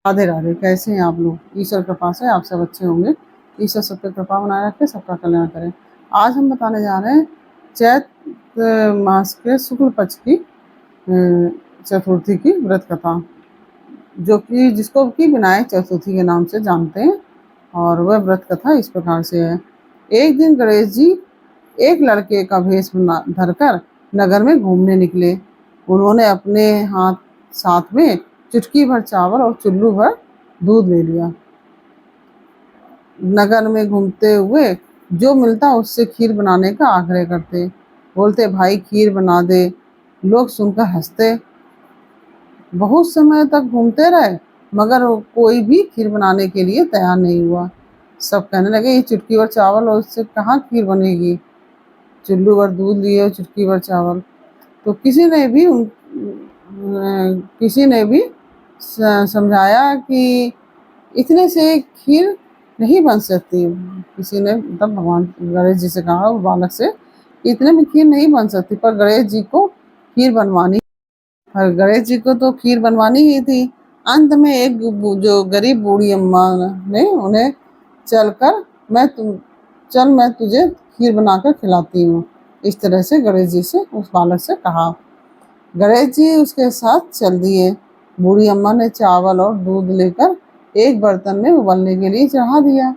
राधे राधे। कैसे हैं आप लोग? ईश्वर कृपा से आप सब अच्छे होंगे। ईश्वर सब पे कृपा बनाए रखे, सबका कल्याण करें। आज हम बताने जा रहे हैं चैत मास के शुक्ल पक्ष की चतुर्थी की व्रत कथा, जो कि जिसको कि विनायक चतुर्थी के नाम से जानते हैं। और वह व्रत कथा इस प्रकार से है। एक दिन गणेश जी एक लड़के का भेष धरकर नगर में घूमने निकले। उन्होंने अपने हाथ साथ में चुटकी भर चावल और चुल्लू भर दूध ले लिया। नगर में घूमते हुए जो मिलता उससे खीर बनाने का आग्रह करते। बोलते, भाई खीर बना दे। लोग सुनकर हंसते। बहुत समय तक घूमते रहे, मगर कोई भी खीर बनाने के लिए तैयार नहीं हुआ। सब कहने लगे, ये चुटकी भर चावल और उससे कहाँ खीर बनेगी? चुल्लू भर दूध लिए और चुटकी भर चावल। तो किसी ने भी समझाया कि इतने से खीर नहीं बन सकती। किसी ने मतलब भगवान गणेश जी से कहा, उस बालक से, इतने में खीर नहीं बन सकती। पर गणेश जी को खीर बनवानी और गणेश जी को तो खीर बनवानी ही थी। अंत में एक जो गरीब बूढ़ी अम्मा ने उन्हें चलकर मैं तुझे खीर बनाकर खिलाती हूँ, इस तरह से गणेश जी से उस बालक से कहा। गणेश जी उसके साथ चल दिए। बूढ़ी अम्मा ने चावल और दूध लेकर एक बर्तन में उबलने के लिए चढ़ा दिया,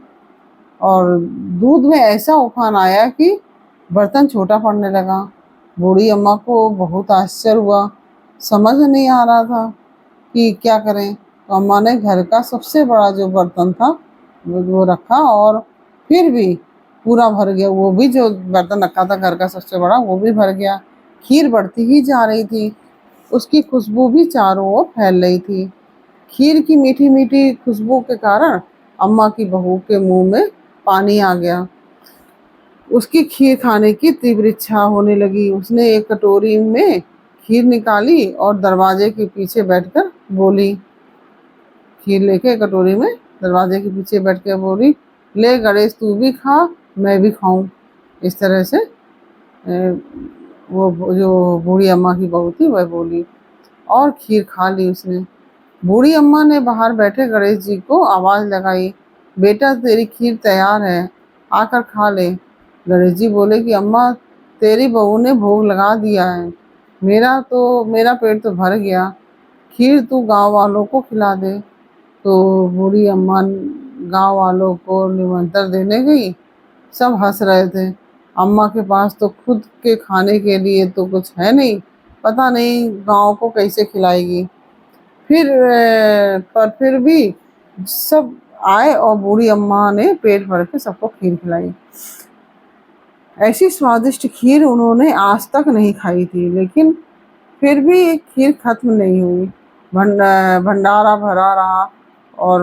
और दूध में ऐसा उफान आया कि बर्तन छोटा पड़ने लगा। बूढ़ी अम्मा को बहुत आश्चर्य हुआ। समझ नहीं आ रहा था कि क्या करें। तो अम्मा ने घर का सबसे बड़ा जो बर्तन था वो रखा, और फिर भी पूरा भर गया। वो भी जो बर्तन रखा था घर का सबसे बड़ा, वो भी भर गया। खीर बढ़ती ही जा रही थी। उसकी खुशबू भी चारों ओर फैल रही थी। खीर की मीठी मीठी खुशबू के कारण अम्मा की बहू के मुंह में पानी आ गया। उसकी खीर खाने की तीव्र इच्छा होने लगी। उसने एक कटोरी में खीर निकाली और दरवाजे के पीछे बैठकर बोली, खीर लेके कटोरी में दरवाजे के पीछे बैठ कर बोली, ले गणेश तू भी खा, मैं भी खाऊं। इस तरह से वो जो बूढ़ी अम्मा की बहू थी वह बोली, और खीर खा ली उसने। बूढ़ी अम्मा ने बाहर बैठे गणेश जी को आवाज लगाई, बेटा तेरी खीर तैयार है, आकर खा ले। गणेश जी बोले कि अम्मा, तेरी बहू ने भोग लगा दिया है, मेरा पेट तो भर गया, खीर तू गांव वालों को खिला दे। तो बूढ़ी अम्मा गांव वालों को निमंत्रण देने गई। सब हंस रहे थे। अम्मा के पास तो खुद के खाने के लिए तो कुछ है नहीं, पता नहीं गांव को कैसे खिलाएगी। फिर भी सब आए और बूढ़ी अम्मा ने पेट भर के सबको खीर खिलाई। ऐसी स्वादिष्ट खीर उन्होंने आज तक नहीं खाई थी, लेकिन फिर भी खीर खत्म नहीं हुई। भंडारा भरा रहा, और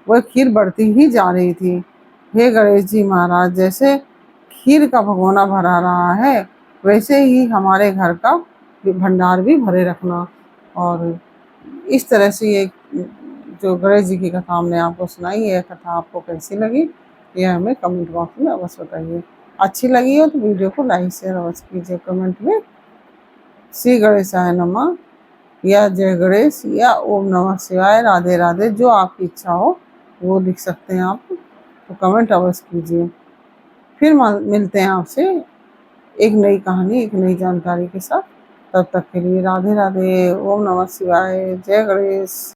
वह खीर बढ़ती ही जा रही थी। हे गणेश जी महाराज, जैसे खीर का भगोना भरा रहा है, वैसे ही हमारे घर का भंडार भी भरे रखना। और इस तरह से ये जो गणेश जी की कथा हमने आपको सुनाई, यह कथा आपको कैसी लगी, यह हमें कमेंट बॉक्स में अवश्य बताइए। अच्छी लगी हो तो वीडियो को लाइक शेयर अवश्य कीजिए। कमेंट में श्री गणेशाय नमः या जय गणेश या ओम नमः शिवाय, राधे राधे, जो आपकी इच्छा हो वो लिख सकते हैं आप। तो कमेंट अवश्य कीजिए। फिर मिलते हैं आपसे एक नई कहानी, एक नई जानकारी के साथ। तब तक के लिए राधे राधे, ओम नमः शिवाय, जय गणेश।